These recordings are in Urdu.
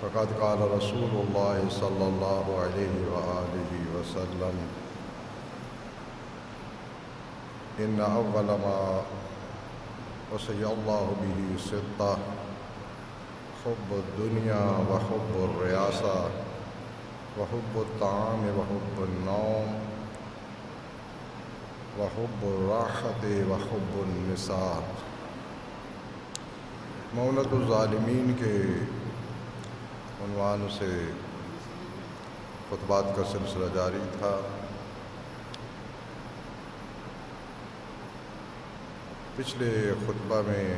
فقد قال رسول الله صلى الله عليه وآله وسلم إن أول ما وصي الله به ستة: حب الدنيا وحب الرياسة وحب الطعام وحب النوم وحب الراحة وحب النساء۔ مونة الظالمین کے عنوان سے خطبات کا سلسلہ جاری تھا۔ پچھلے خطبہ میں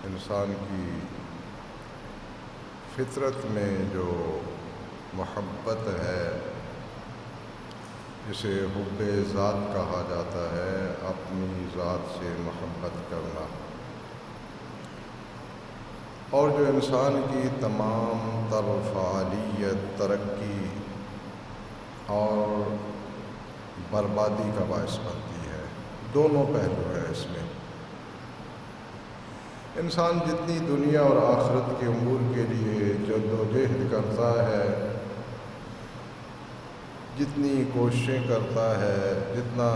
انسان کی فطرت میں جو محبت ہے، جسے حب ذات کہا جاتا ہے، اپنی ذات سے محبت کرنا، اور جو انسان کی تمام تر فعالیت، ترقی اور بربادی کا باعث بنتی ہے۔ دونوں پہلو ہے اس میں۔ انسان جتنی دنیا اور آخرت کے امور کے لیے جدوجہد کرتا ہے، جتنی کوششیں کرتا ہے، جتنا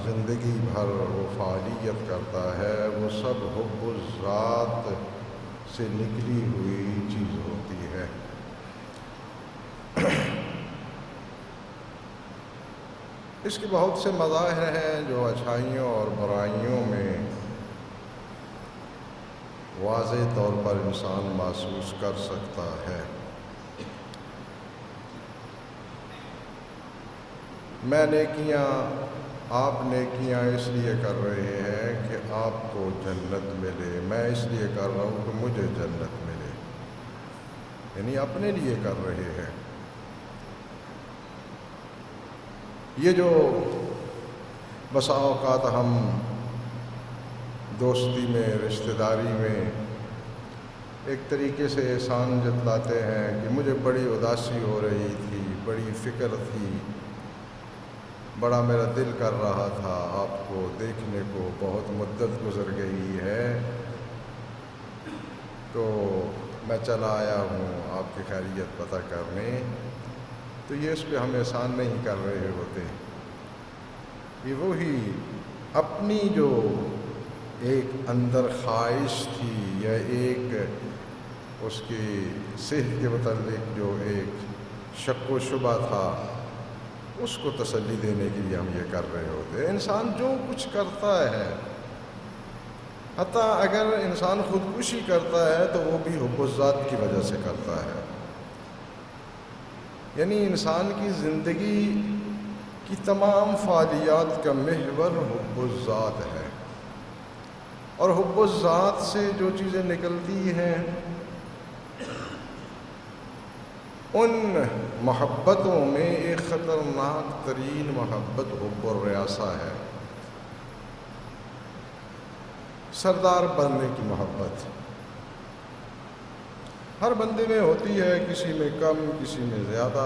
زندگی بھر وہ فعالیت کرتا ہے، وہ سب حب الذات سے نکلی ہوئی چیز ہوتی ہے۔ اس کے بہت سے مظاہر ہیں جو اچھائیوں اور برائیوں میں واضح طور پر انسان محسوس کر سکتا ہے۔ میں نیکیاں، آپ نیکیاں اس لیے کر رہے ہیں کہ آپ کو جنت ملے، میں اس لیے کر رہا ہوں کہ مجھے جنت ملے، یعنی اپنے لیے کر رہے ہیں۔ یہ جو بسا اوقات ہم دوستی میں، رشتہ داری میں ایک طریقے سے احسان جتلاتے ہیں کہ مجھے بڑی اداسی ہو رہی تھی، بڑی فکر تھی، بڑا میرا دل کر رہا تھا آپ کو دیکھنے کو، بہت مدت گزر گئی ہے تو میں چلا آیا ہوں آپ کی خیریت پتہ کرنے۔ تو یہ اس پہ ہم احسان نہیں کر رہے ہوتے، یہ وہی اپنی جو ایک اندر خواہش تھی یا ایک اس کی صحت کے متعلق جو ایک شک و شبہ تھا، اس کو تسلی دینے کے لیے ہم یہ کر رہے ہوتے ہیں۔ انسان جو کچھ کرتا ہے، حتیٰ اگر انسان خودکشی کرتا ہے تو وہ بھی حب الذات کی وجہ سے کرتا ہے۔ یعنی انسان کی زندگی کی تمام فعالیات کا محور حب الذات ہے، اور حب الذات سے جو چیزیں نکلتی ہیں ان محبتوں میں ایک خطرناک ترین محبت حب الریاسہ ہے، سردار بننے کی محبت۔ ہر بندے میں ہوتی ہے، کسی میں کم، کسی میں زیادہ۔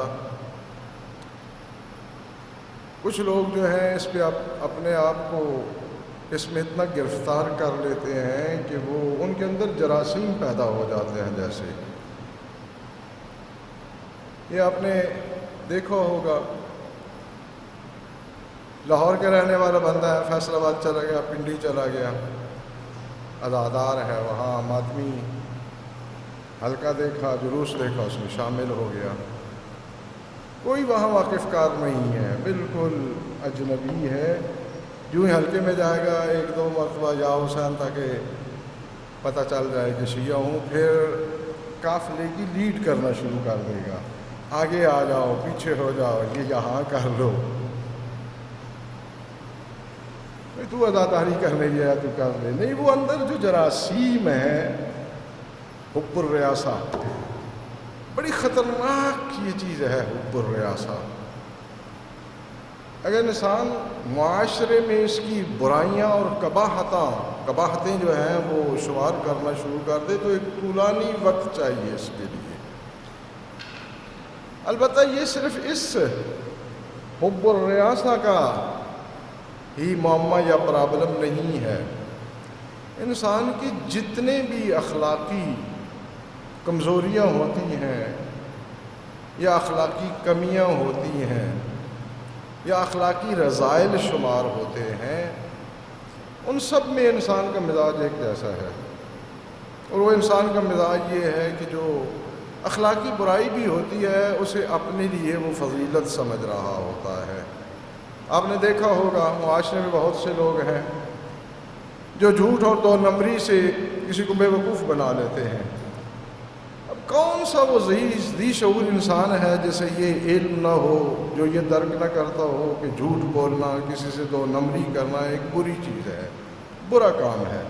کچھ لوگ جو ہیں اس پہ اپنے آپ کو اس میں اتنا گرفتار کر لیتے ہیں کہ وہ ان کے اندر جراثیم پیدا ہو جاتے ہیں۔ جیسے یہ آپ نے دیکھا ہوگا، لاہور کے رہنے والا بندہ ہے، فیصل آباد چلا گیا، پنڈی چلا گیا، ازادار ہے، وہاں ماتمی حلقہ دیکھا، جلوس دیکھا، اس میں شامل ہو گیا۔ کوئی وہاں واقف کار نہیں ہے، بالکل اجنبی ہے۔ جو ہی حلقے میں جائے گا، ایک دو مرتبہ یا حسین تاکہ پتہ چل جائے کہ شیعہ ہوں، پھر قافلے کی لیڈ کرنا شروع کر دے گا، آگے آ جاؤ، پیچھے ہو جاؤ، یہ یہاں کر لو، تو اداداری کرنے گیا تو کر لے۔ نہیں، وہ اندر جو جراثیم ہے حب الریاسہ، بڑی خطرناک یہ چیز ہے حب الریاسہ۔ اگر انسان معاشرے میں اس کی برائیاں اور قباحتیں جو ہیں وہ شمار کرنا شروع کر دے تو ایک طولانی وقت چاہیے اس کے لیے۔ البتہ یہ صرف اس حب الریاسہ کا ہی معمہ یا پرابلم نہیں ہے، انسان کے جتنے بھی اخلاقی کمزوریاں ہوتی ہیں یا اخلاقی کمیاں ہوتی ہیں یا اخلاقی رذائل شمار ہوتے ہیں، ان سب میں انسان کا مزاج ایک جیسا ہے، اور وہ انسان کا مزاج یہ ہے کہ جو اخلاقی برائی بھی ہوتی ہے اسے اپنے لیے وہ فضیلت سمجھ رہا ہوتا ہے۔ آپ نے دیکھا ہوگا معاشرے میں بہت سے لوگ ہیں جو جھوٹ اور دو نمبری سے کسی کو بے وقوف بنا لیتے ہیں۔ اب کون سا وہ ذی شعور انسان ہے جسے یہ علم نہ ہو، جو یہ درک نہ کرتا ہو کہ جھوٹ بولنا، کسی سے دو نمبری کرنا ایک بری چیز ہے، برا کام ہے۔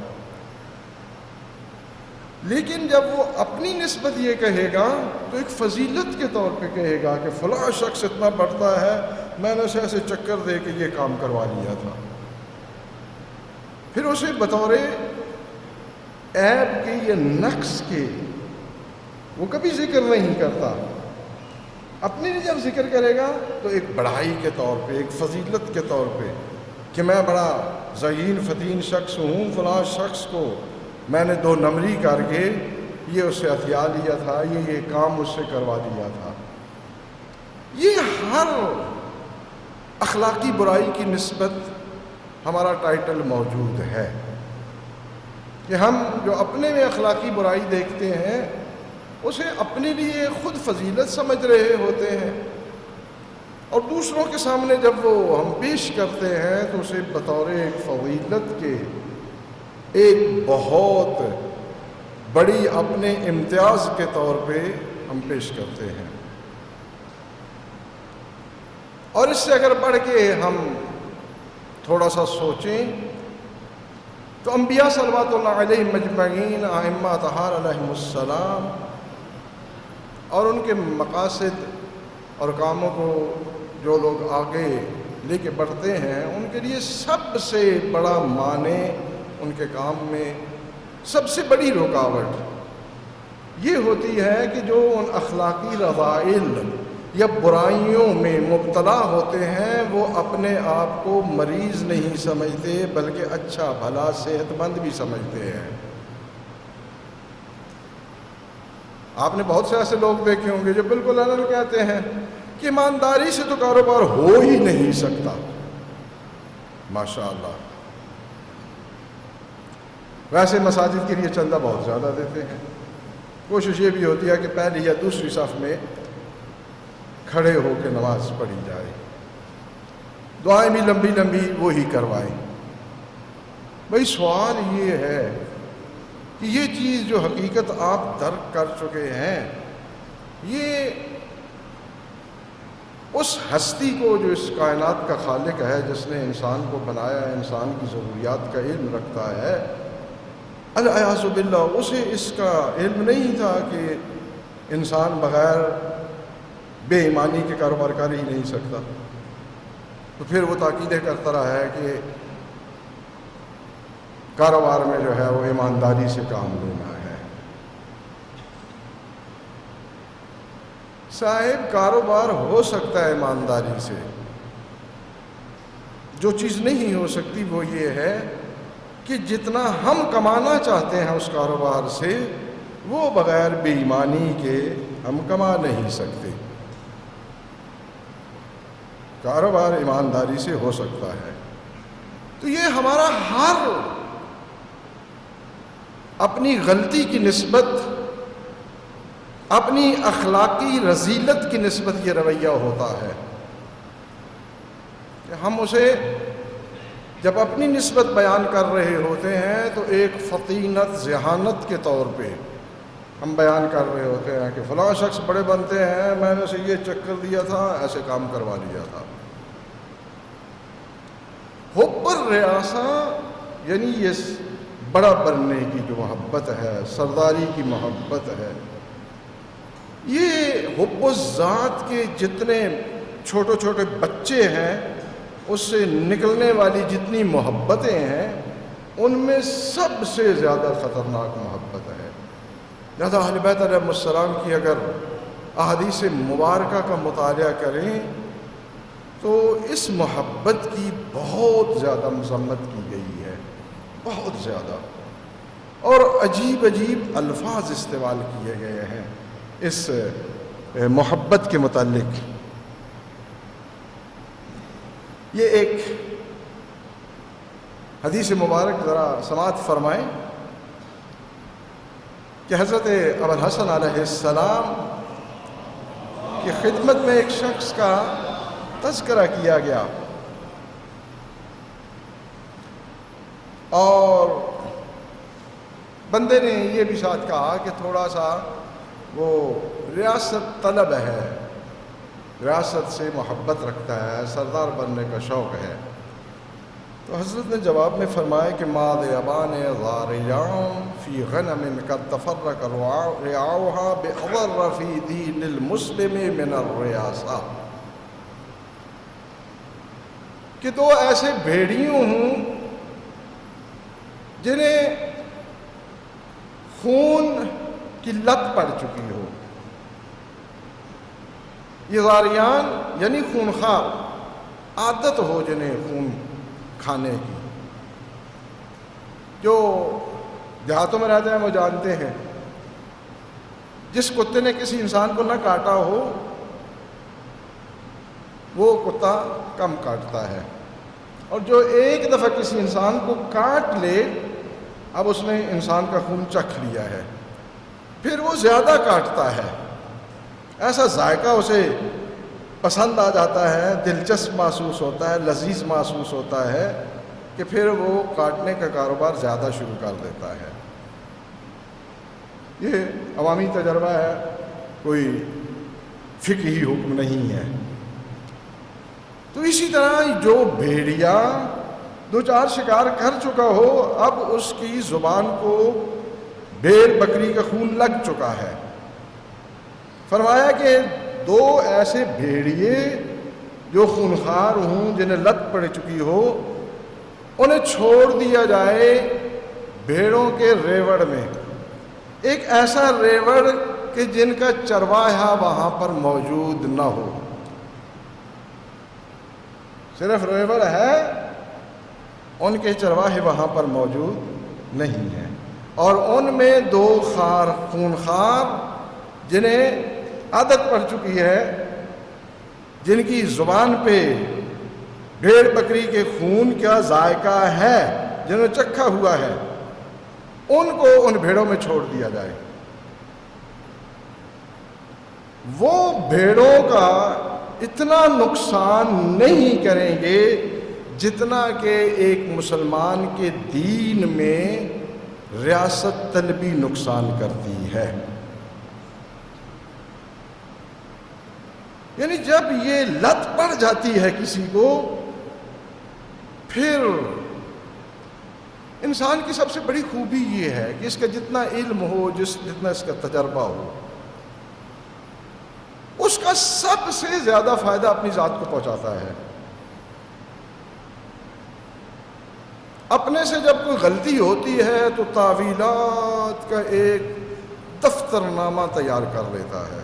لیکن جب وہ اپنی نسبت یہ کہے گا تو ایک فضیلت کے طور پہ کہے گا کہ فلاں شخص اتنا پڑھتا ہے، میں نے اسے ایسے چکر دے کے یہ کام کروا لیا تھا۔ پھر اسے بطور عیب کے یا نقص کے وہ کبھی ذکر نہیں کرتا، اپنی جب ذکر کرے گا تو ایک بڑائی کے طور پہ، ایک فضیلت کے طور پہ کہ میں بڑا ذہین فتین شخص ہوں، فلاں شخص کو میں نے دو نمبری کر کے یہ اس سے ہتھیا لیا تھا، یہ کام اس سے کروا دیا تھا۔ یہ ہر اخلاقی برائی کی نسبت ہمارا ٹائٹل موجود ہے کہ ہم جو اپنے میں اخلاقی برائی دیکھتے ہیں اسے اپنے لیے خود فضیلت سمجھ رہے ہوتے ہیں، اور دوسروں کے سامنے جب وہ ہم پیش کرتے ہیں تو اسے بطور ایک فضیلت کے، ایک بہت بڑی اپنے امتیاز کے طور پہ ہم پیش کرتے ہیں۔ اور اس سے اگر بڑھ کے ہم تھوڑا سا سوچیں تو انبیاء صلوات اللہ علیہ مجمعین، ائمہ اطہار علیہم السلام، اور ان کے مقاصد اور کاموں کو جو لوگ آگے لے کے بڑھتے ہیں ان کے لیے سب سے بڑا معنی، ان کے کام میں سب سے بڑی رکاوٹ یہ ہوتی ہے کہ جو ان اخلاقی رذائل یا برائیوں میں مبتلا ہوتے ہیں وہ اپنے آپ کو مریض نہیں سمجھتے بلکہ اچھا بھلا صحت مند بھی سمجھتے ہیں۔ آپ نے بہت سے ایسے لوگ دیکھے ہوں گے جو بالکل الگ کہتے ہیں کہ ایمانداری سے تو کاروبار ہو ہی نہیں سکتا۔ ماشاءاللہ، ویسے مساجد کے لیے چندہ بہت زیادہ دیتے ہیں، کوشش یہ بھی ہوتی ہے کہ پہلی یا دوسری صف میں کھڑے ہو کے نماز پڑھی جائے، دعائیں بھی لمبی لمبی وہی کروائیں۔ بھئی سوال یہ ہے کہ یہ چیز جو حقیقت آپ درک کر چکے ہیں، یہ اس ہستی کو جو اس کائنات کا خالق ہے، جس نے انسان کو بنایا ہے، انسان کی ضروریات کا علم رکھتا ہے، الیاذ باللہ اسے اس کا علم نہیں تھا کہ انسان بغیر بے ایمانی کے کاروبار کر ہی نہیں سکتا، تو پھر وہ تاکیدیں کرتا رہا ہے کہ کاروبار میں جو ہے وہ ایمانداری سے کام لینا ہے۔ صاحب کاروبار ہو سکتا ہے ایمانداری سے، جو چیز نہیں ہو سکتی وہ یہ ہے کہ جتنا ہم کمانا چاہتے ہیں اس کاروبار سے وہ بغیر بے ایمانی کے ہم کما نہیں سکتے۔ کاروبار ایمانداری سے ہو سکتا ہے، تو یہ ہمارا ہر اپنی غلطی کی نسبت، اپنی اخلاقی رذیلت کی نسبت یہ رویہ ہوتا ہے کہ ہم اسے جب اپنی نسبت بیان کر رہے ہوتے ہیں تو ایک فطینت، ذہانت کے طور پہ ہم بیان کر رہے ہوتے ہیں کہ فلاں شخص بڑے بنتے ہیں، میں نے اسے یہ چکر دیا تھا، ایسے کام کروا لیا تھا۔ حب الریاسہ یعنی یہ بڑا بننے کی جو محبت ہے، سرداری کی محبت ہے، یہ حب الذات کے جتنے چھوٹے چھوٹے بچے ہیں اس سے نکلنے والی جتنی محبتیں ہیں ان میں سب سے زیادہ خطرناک محبت ہے۔ لہذا اہل بیت علیہ السلام کی اگر احادیث مبارکہ کا مطالعہ کریں تو اس محبت کی بہت زیادہ مذمت کی گئی ہے، بہت زیادہ۔ اور عجیب عجیب الفاظ استعمال کیے گئے ہیں اس محبت کے متعلق۔ یہ ایک حدیث مبارک ذرا سماعت فرمائیں کہ حضرت ابوالحسن علیہ السلام کی خدمت میں ایک شخص کا تذکرہ کیا گیا، اور بندے نے یہ بھی ساتھ کہا کہ تھوڑا سا وہ ریاست طلب ہے، ریاست سے محبت رکھتا ہے، سردار بننے کا شوق ہے۔ تو حضرت نے جواب میں فرمایا کہ ماد ابان ضاریان فی غنم قد تفرق رعاؤها بأضر فی دین المسلم من الریاسہ، کہ دو ایسے بھیڑیوں ہوں جنہیں خون کی لت پڑ چکی ہو۔ یہ ضاریان یعنی خونخوار، عادت ہو جنہیں خون کھانے کی۔ جو دیہاتوں میں رہتے ہیں وہ جانتے ہیں، جس کتے نے کسی انسان کو نہ کاٹا ہو وہ کتا کم کاٹتا ہے، اور جو ایک دفعہ کسی انسان کو کاٹ لے اب اس نے انسان کا خون چکھ لیا ہے، پھر وہ زیادہ کاٹتا ہے، ایسا ذائقہ اسے پسند آ جاتا ہے، دلچسپ محسوس ہوتا ہے، لذیذ محسوس ہوتا ہے کہ پھر وہ کاٹنے کا کاروبار زیادہ شروع کر دیتا ہے۔ یہ عوامی تجربہ ہے، کوئی فقہی حکم نہیں ہے۔ تو اسی طرح جو بھیڑیا دو چار شکار کر چکا ہو، اب اس کی زبان کو بھیڑ بکری کا خون لگ چکا ہے۔ فرمایا کہ دو ایسے بھیڑیے جو خونخوار ہوں، جنہیں لت پڑ چکی ہو، انہیں چھوڑ دیا جائے بھیڑوں کے ریوڑ میں، ایک ایسا ریوڑ کہ جن کا چرواہا وہاں پر موجود نہ ہو، صرف ریوڑ ہے، ان کے چرواہے وہاں پر موجود نہیں ہیں، اور ان میں دو خونخوار جنہیں عادت پڑ چکی ہے، جن کی زبان پہ بھیڑ بکری کے خون کا ذائقہ ہے، جنہوں نے چکھا ہوا ہے، ان کو ان بھیڑوں میں چھوڑ دیا جائے۔ وہ بھیڑوں کا اتنا نقصان نہیں کریں گے جتنا کہ ایک مسلمان کے دین میں ریاست طلبی نقصان کرتی ہے۔ یعنی جب یہ لت پڑ جاتی ہے کسی کو، پھر انسان کی سب سے بڑی خوبی یہ ہے کہ اس کا جتنا علم ہو، جتنا اس کا تجربہ ہو، اس کا سب سے زیادہ فائدہ اپنی ذات کو پہنچاتا ہے۔ اپنے سے جب کوئی غلطی ہوتی ہے تو تعویلات کا ایک دفتر نامہ تیار کر لیتا ہے۔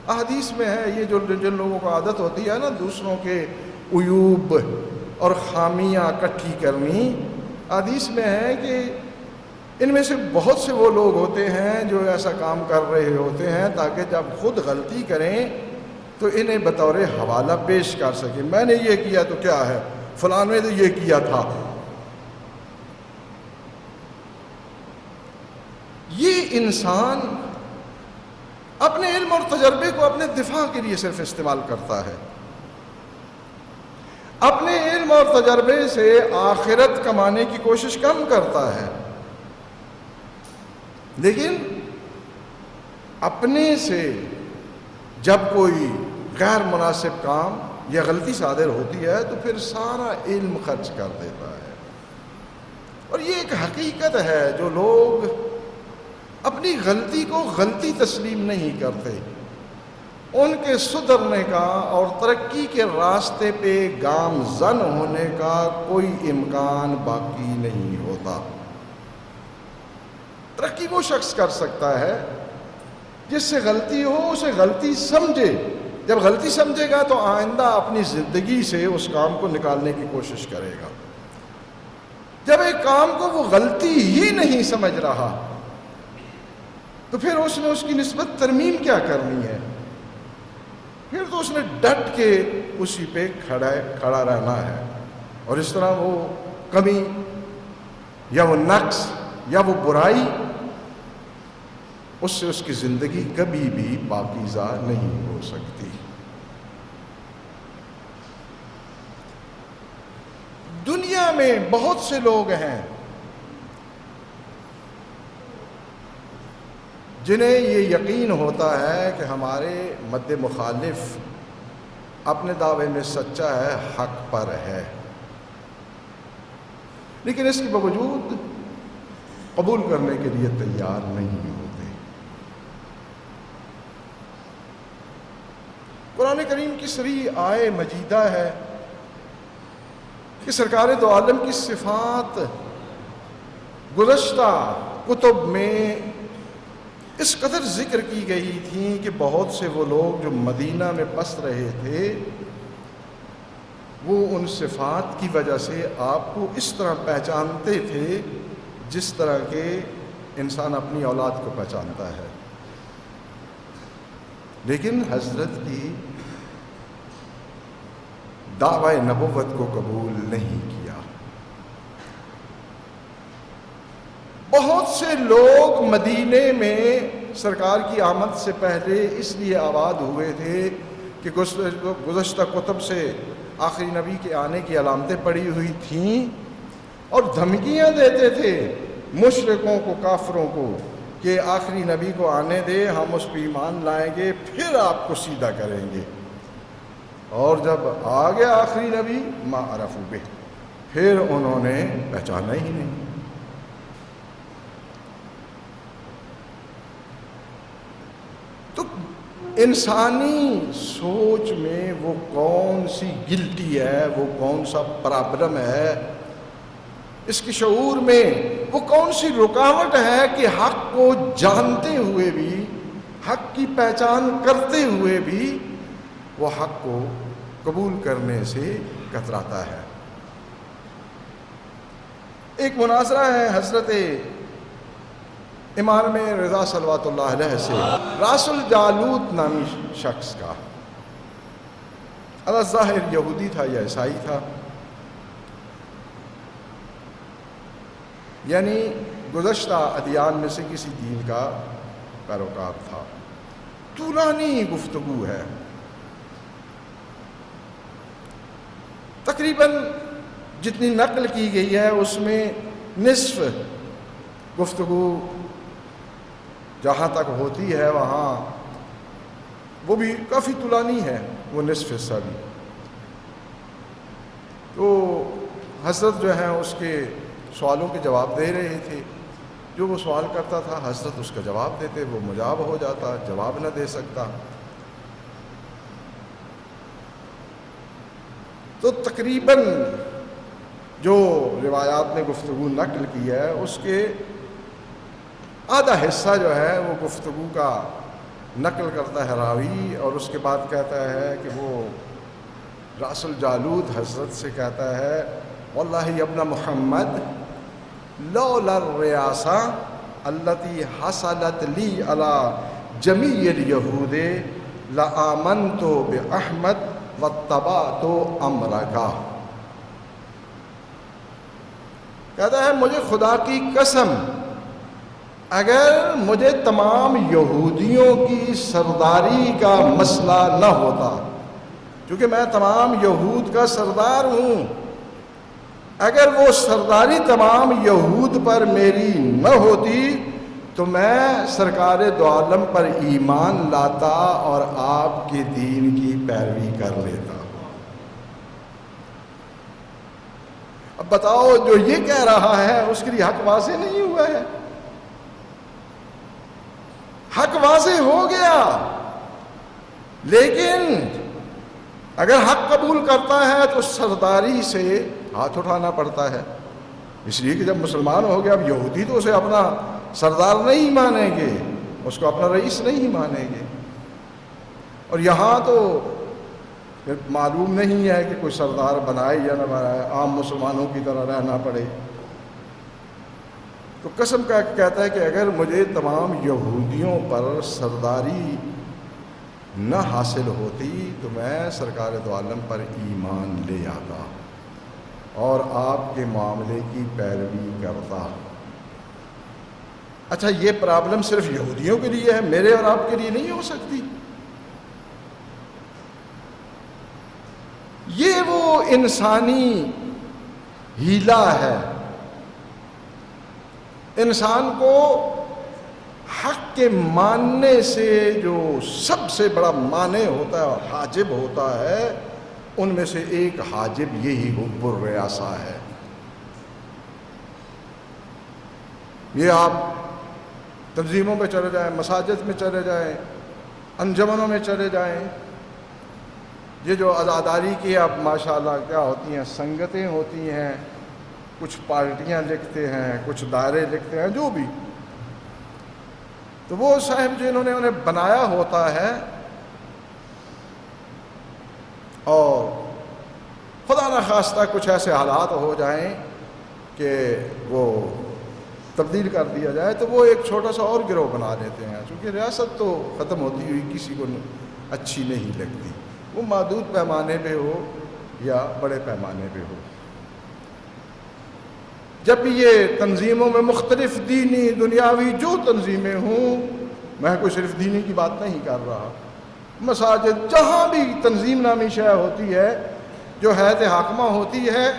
احادیث میں ہے، یہ جن لوگوں کو عادت ہوتی ہے نا دوسروں کے عیوب اور خامیاں اکٹھی کرنی، حدیث میں ہے کہ ان میں سے بہت سے وہ لوگ ہوتے ہیں جو ایسا کام کر رہے ہوتے ہیں تاکہ جب خود غلطی کریں تو انہیں بطور حوالہ پیش کر سکیں، میں نے یہ کیا تو کیا ہے، فلاں نے تو یہ کیا تھا۔ یہ انسان اپنے علم اور تجربے کو اپنے دفاع کے لیے صرف استعمال کرتا ہے، اپنے علم اور تجربے سے آخرت کمانے کی کوشش کم کرتا ہے، لیکن اپنے سے جب کوئی غیر مناسب کام یا غلطی صادر ہوتی ہے تو پھر سارا علم خرچ کر دیتا ہے۔ اور یہ ایک حقیقت ہے، جو لوگ اپنی غلطی کو غلطی تسلیم نہیں کرتے، ان کے سدھرنے کا اور ترقی کے راستے پہ گامزن ہونے کا کوئی امکان باقی نہیں ہوتا۔ ترقی وہ شخص کر سکتا ہے جس سے غلطی ہو، اسے غلطی سمجھے، جب غلطی سمجھے گا تو آئندہ اپنی زندگی سے اس کام کو نکالنے کی کوشش کرے گا۔ جب ایک کام کو وہ غلطی ہی نہیں سمجھ رہا تو پھر اس نے اس کی نسبت ترمیم کیا کرنی ہے؟ پھر تو اس نے ڈٹ کے اسی پہ کھڑا رہنا ہے، اور اس طرح وہ کمی یا وہ نقص یا وہ برائی اس سے اس کی زندگی کبھی بھی پاکیزہ نہیں ہو سکتی۔ دنیا میں بہت سے لوگ ہیں جنہیں یہ یقین ہوتا ہے کہ ہمارے مد مخالف اپنے دعوے میں سچا ہے، حق پر ہے، لیکن اس کے باوجود قبول کرنے کے لیے تیار نہیں ہوتے۔ قرآن کریم کی صریح آیے مجیدہ ہے کہ سرکار دو عالم کی صفات گزشتہ کتب میں اس قدر ذکر کی گئی تھیں کہ بہت سے وہ لوگ جو مدینہ میں بس رہے تھے وہ ان صفات کی وجہ سے آپ کو اس طرح پہچانتے تھے جس طرح کے انسان اپنی اولاد کو پہچانتا ہے، لیکن حضرت کی دعوی نبوت کو قبول نہیں کیا۔ بہت سے لوگ مدینے میں سرکار کی آمد سے پہلے اس لیے آباد ہوئے تھے کہ گزشتہ کتب سے آخری نبی کے آنے کی علامتیں پڑی ہوئی تھیں اور دھمکیاں دیتے تھے مشرکوں کو، کافروں کو، کہ آخری نبی کو آنے دے، ہم اس پہ ایمان لائیں گے، پھر آپ کو سیدھا کریں گے۔ اور جب آ گیا آخری نبی ما عرفوا بہ، پھر انہوں نے پہچانا ہی نہیں۔ تو انسانی سوچ میں وہ کون سی گلٹی ہے، وہ کون سا پرابلم ہے، اس کے شعور میں وہ کون سی رکاوٹ ہے کہ حق کو جانتے ہوئے بھی، حق کی پہچان کرتے ہوئے بھی وہ حق کو قبول کرنے سے کتراتا ہے۔ ایک مناظرہ ہے حضرت امام رضا صلوات اللہ علیہ سے راس الجالوت نامی شخص کا، الظاہر یہودی تھا یا عیسائی تھا، یعنی گزشتہ ادیان میں سے کسی دین کا پیروکار تھا۔ طولانی گفتگو ہے، تقریباً جتنی نقل کی گئی ہے اس میں نصف گفتگو جہاں تک ہوتی ہے وہاں وہ بھی کافی طولانی ہے، وہ نصف حصہ بھی۔ تو حضرت جو ہیں اس کے سوالوں کے جواب دے رہے تھے، جو وہ سوال کرتا تھا حضرت اس کا جواب دیتے، وہ مجاب ہو جاتا، جواب نہ دے سکتا۔ تو تقریباً جو روایات نے گفتگو نقل کی ہے اس کے آدھا حصہ جو ہے وہ گفتگو کا نقل کرتا ہے راوی، اور اس کے بعد کہتا ہے کہ وہ راس الجالوت حضرت سے کہتا ہے واللہ ابن محمد لولا الریاسہ التي حصلت لی علی جمیع الیہود لآمنت بأحمد واتبعت امرک۔ کہتا ہے مجھے خدا کی قسم اگر مجھے تمام یہودیوں کی سرداری کا مسئلہ نہ ہوتا، کیونکہ میں تمام یہود کا سردار ہوں، اگر وہ سرداری تمام یہود پر میری نہ ہوتی تو میں سرکار دو عالم پر ایمان لاتا اور آپ کے دین کی پیروی کر لیتا۔ اب بتاؤ جو یہ کہہ رہا ہے اس کے لیے حق واضح نہیں ہوا ہے؟ حق واضح ہو گیا، لیکن اگر حق قبول کرتا ہے تو سرداری سے ہاتھ اٹھانا پڑتا ہے، اس لیے کہ جب مسلمان ہو گیا اب یہودی تو اسے اپنا سردار نہیں مانیں گے، اس کو اپنا رئیس نہیں مانیں گے۔ اور یہاں تو معلوم نہیں ہے کہ کوئی سردار بنائے یا نہ بنائے، عام مسلمانوں کی طرح رہنا پڑے، تو قسم کا کہتا ہے کہ اگر مجھے تمام یہودیوں پر سرداری نہ حاصل ہوتی تو میں سرکار دو عالم پر ایمان لے آتا اور آپ کے معاملے کی پیروی کرتا۔ اچھا، یہ پرابلم صرف یہودیوں کے لیے ہے، میرے اور آپ کے لیے نہیں ہو سکتی؟ یہ وہ انسانی ہیلا ہے، انسان کو حق کے ماننے سے جو سب سے بڑا مانع ہوتا ہے اور حاجب ہوتا ہے، ان میں سے ایک حاجب یہی حب الریاسہ ہے۔ یہ آپ تنظیموں میں چلے جائیں، مساجد میں چلے جائیں، انجمنوں میں چلے جائیں، یہ جو عزاداری کی اب ماشاءاللہ کیا ہوتی ہیں، سنگتیں ہوتی ہیں، کچھ پارٹیاں لکھتے ہیں، کچھ دائرے لکھتے ہیں، جو بھی، تو وہ صاحب جنہوں نے انہیں بنایا ہوتا ہے، اور خدا نہ خواستہ کچھ ایسے حالات ہو جائیں کہ وہ تبدیل کر دیا جائے، تو وہ ایک چھوٹا سا اور گروہ بنا لیتے ہیں، چونکہ ریاست تو ختم ہوتی ہوئی کسی کو اچھی نہیں لگتی، وہ محدود پیمانے پہ ہو یا بڑے پیمانے پہ ہو۔ جب بھی یہ تنظیموں میں مختلف دینی دنیاوی جو تنظیمیں ہوں، میں کوئی صرف دینی کی بات نہیں کر رہا، مساجد جہاں بھی تنظیم نامی شے ہوتی ہے، جو حیات حاکمہ ہوتی ہے،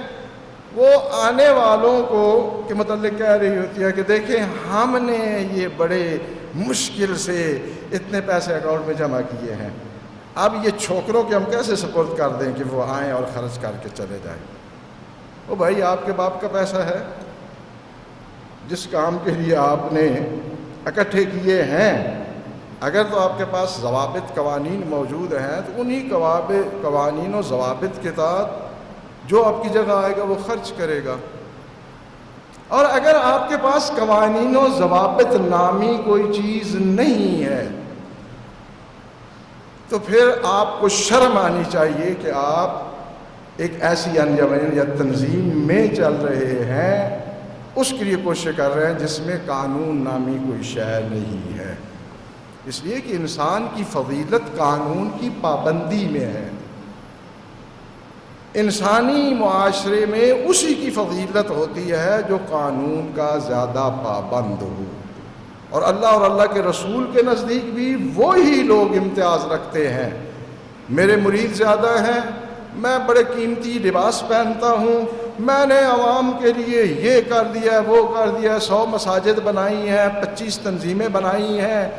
وہ آنے والوں کو کے متعلق کہہ رہی ہوتی ہے کہ دیکھیں ہم نے یہ بڑے مشکل سے اتنے پیسے اکاؤنٹ میں جمع کیے ہیں، اب یہ چھوکروں کے ہم کیسے سپورٹ کر دیں کہ وہ آئیں اور خرچ کر کے چلے جائیں؟ او بھائی، آپ کے باپ کا پیسہ ہے، جس کام کے لیے آپ نے اکٹھے کیے ہیں، اگر تو آپ کے پاس ضوابط قوانین موجود ہیں تو انہی قوانین و ضوابط کے تحت جو آپ کی جگہ آئے گا وہ خرچ کرے گا۔ اور اگر آپ کے پاس قوانین و ضوابط نامی کوئی چیز نہیں ہے تو پھر آپ کو شرم آنی چاہیے کہ آپ ایک ایسی انجمن یا تنظیم میں چل رہے ہیں، اس کے لیے کوشش کر رہے ہیں جس میں قانون نامی کوئی شے نہیں ہے، اس لیے کہ انسان کی فضیلت قانون کی پابندی میں ہے۔ انسانی معاشرے میں اسی کی فضیلت ہوتی ہے جو قانون کا زیادہ پابند ہو، اور اللہ کے رسول کے نزدیک بھی وہی لوگ امتیاز رکھتے ہیں۔ میرے مرید زیادہ ہیں، میں بڑے قیمتی لباس پہنتا ہوں، میں نے عوام کے لیے یہ کر دیا وہ کر دیا، 100 مساجد بنائی ہیں، 25 تنظیمیں بنائی ہیں،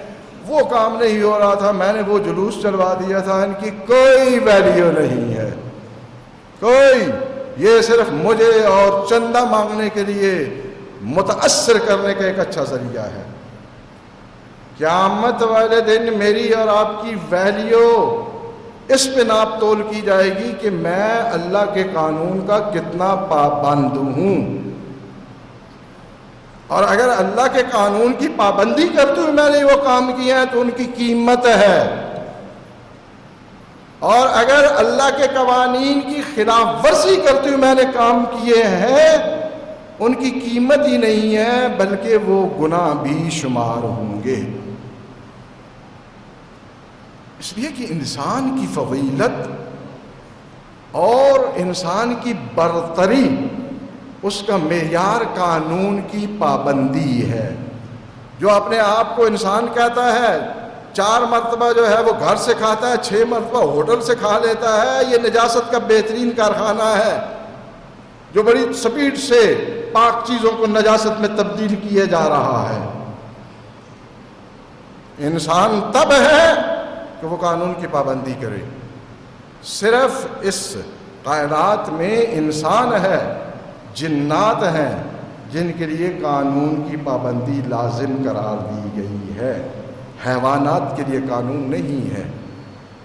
وہ کام نہیں ہو رہا تھا، میں نے وہ جلوس چلوا دیا تھا، ان کی کوئی ویلیو نہیں ہے، کوئی، یہ صرف مجھے اور چندہ مانگنے کے لیے متاثر کرنے کا ایک اچھا ذریعہ ہے۔ قیامت والے دن میری اور آپ کی ویلیو اس پہ ناپ تول کی جائے گی کہ میں اللہ کے قانون کا کتنا پابند ہوں، اور اگر اللہ کے قانون کی پابندی کرتے ہوئے میں نے وہ کام کیا ہے تو ان کی قیمت ہے، اور اگر اللہ کے قوانین کی خلاف ورزی کرتے ہوئے میں نے کام کیے ہیں ان کی قیمت ہی نہیں ہے، بلکہ وہ گناہ بھی شمار ہوں گے۔ اس لیے کہ انسان کی فضیلت اور انسان کی برتری، اس کا معیار قانون کی پابندی ہے۔ جو اپنے آپ کو انسان کہتا ہے، 4 مرتبہ جو ہے وہ گھر سے کھاتا ہے، 6 مرتبہ ہوٹل سے کھا لیتا ہے، یہ نجاست کا بہترین کارخانہ ہے جو بڑی سپیڈ سے پاک چیزوں کو نجاست میں تبدیل کیے جا رہا ہے۔ انسان تب ہے کہ وہ قانون کی پابندی کرے۔ صرف اس کائنات میں انسان ہے، جنات ہیں جن کے لیے قانون کی پابندی لازم قرار دی گئی ہے، حیوانات کے لیے قانون نہیں ہے۔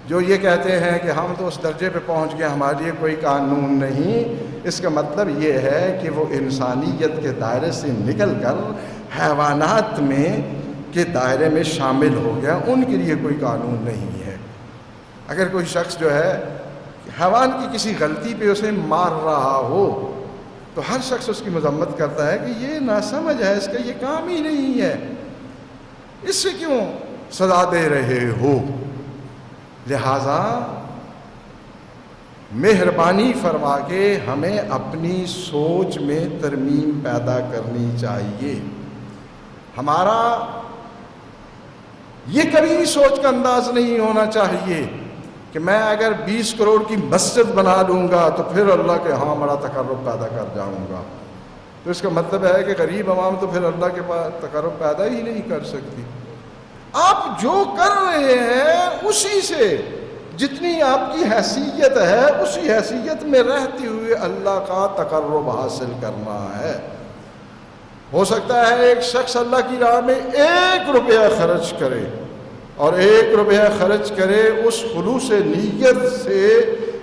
جو یہ کہتے ہیں کہ ہم تو اس درجے پہ پہنچ گئے، ہمارے لیے کوئی قانون نہیں، اس کا مطلب یہ ہے کہ وہ انسانیت کے دائرے سے نکل کر حیوانات میں کے دائرے میں شامل ہو گیا، ان کے لیے کوئی قانون نہیں ہے۔ اگر کوئی شخص جو ہے حیوان کی کسی غلطی پہ اسے مار رہا ہو تو ہر شخص اس کی مذمت کرتا ہے کہ یہ ناسمجھ ہے، اس کا یہ کام ہی نہیں ہے، اس سے کیوں سزا دے رہے ہو؟ لہذا مہربانی فرما کے ہمیں اپنی سوچ میں ترمیم پیدا کرنی چاہیے۔ ہمارا یہ کبھی بھی سوچ کا انداز نہیں ہونا چاہیے کہ میں اگر 20 کروڑ کی مسجد بنا لوں گا تو پھر اللہ کے ہاں بڑا تقرب پیدا کر جاؤں گا۔ تو اس کا مطلب ہے کہ غریب عوام تو پھر اللہ کے پاس تقرب پیدا ہی نہیں کر سکتی۔ آپ جو کر رہے ہیں اسی سے جتنی آپ کی حیثیت ہے اسی حیثیت میں رہتے ہوئے اللہ کا تقرب حاصل کرنا ہے۔ ہو سکتا ہے ایک شخص اللہ کی راہ میں 1 روپیہ خرچ کرے، اور 1 روپیہ خرچ کرے اس خلوص نیت سے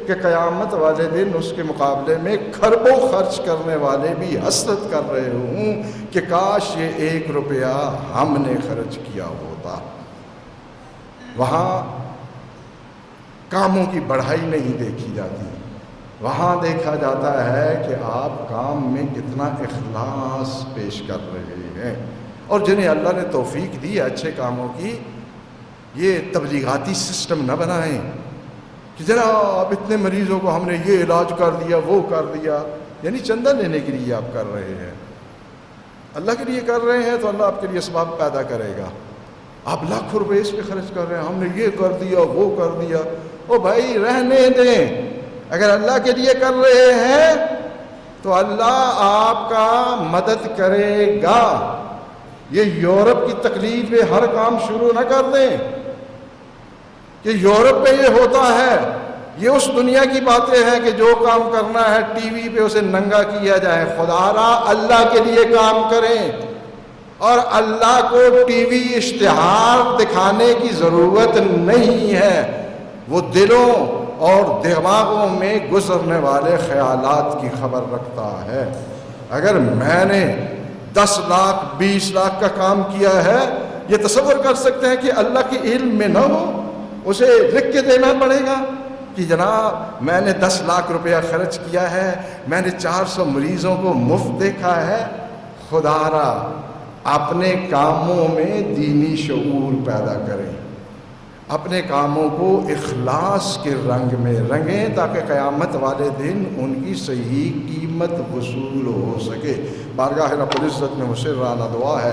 کہ قیامت والے دن اس کے مقابلے میں کھربوں خرچ کرنے والے بھی حسرت کر رہے ہوں کہ کاش یہ 1 روپیہ ہم نے خرچ کیا ہوتا۔ وہاں کاموں کی بڑھائی نہیں دیکھی جاتی، وہاں دیکھا جاتا ہے کہ آپ کام میں کتنا اخلاص پیش کر رہے ہیں۔ اور جنہیں اللہ نے توفیق دی ہے اچھے کاموں کی، یہ تبلیغاتی سسٹم نہ بنائیں کہ جناب اتنے مریضوں کو ہم نے یہ علاج کر دیا وہ کر دیا، یعنی چندہ لینے کے لیے آپ کر رہے ہیں۔ اللہ کے لیے کر رہے ہیں تو اللہ آپ کے لیے اسباب پیدا کرے گا۔ آپ لاکھوں روپے اس پہ خرچ کر رہے ہیں، ہم نے یہ کر دیا وہ کر دیا، او بھائی رہنے دیں۔ اگر اللہ کے لیے کر رہے ہیں تو اللہ آپ کا مدد کرے گا۔ یہ یورپ کی تقلید پہ ہر کام شروع نہ کر دیں کہ یورپ میں یہ ہوتا ہے، یہ اس دنیا کی باتیں ہیں کہ جو کام کرنا ہے ٹی وی پہ اسے ننگا کیا جائے۔ خدا را اللہ کے لیے کام کریں، اور اللہ کو ٹی وی اشتہار دکھانے کی ضرورت نہیں ہے، وہ دلوں اور دماغوں میں گزرنے والے خیالات کی خبر رکھتا ہے۔ اگر میں نے 10 لاکھ 20 لاکھ کا کام کیا ہے، یہ تصور کر سکتے ہیں کہ اللہ کے علم میں نہ ہو، اسے لکھ کے دینا پڑے گا کہ جناب میں نے 10 لاکھ روپیہ خرچ کیا ہے، میں نے 400 مریضوں کو مفت دیکھا ہے۔ خدا را اپنے کاموں میں دینی شعور پیدا کریں، اپنے کاموں کو اخلاص کے رنگ میں رنگیں تاکہ قیامت والے دن ان کی صحیح قیمت وصول ہو سکے۔ بارگاہ رب العزت میں مصرانہ دعا ہے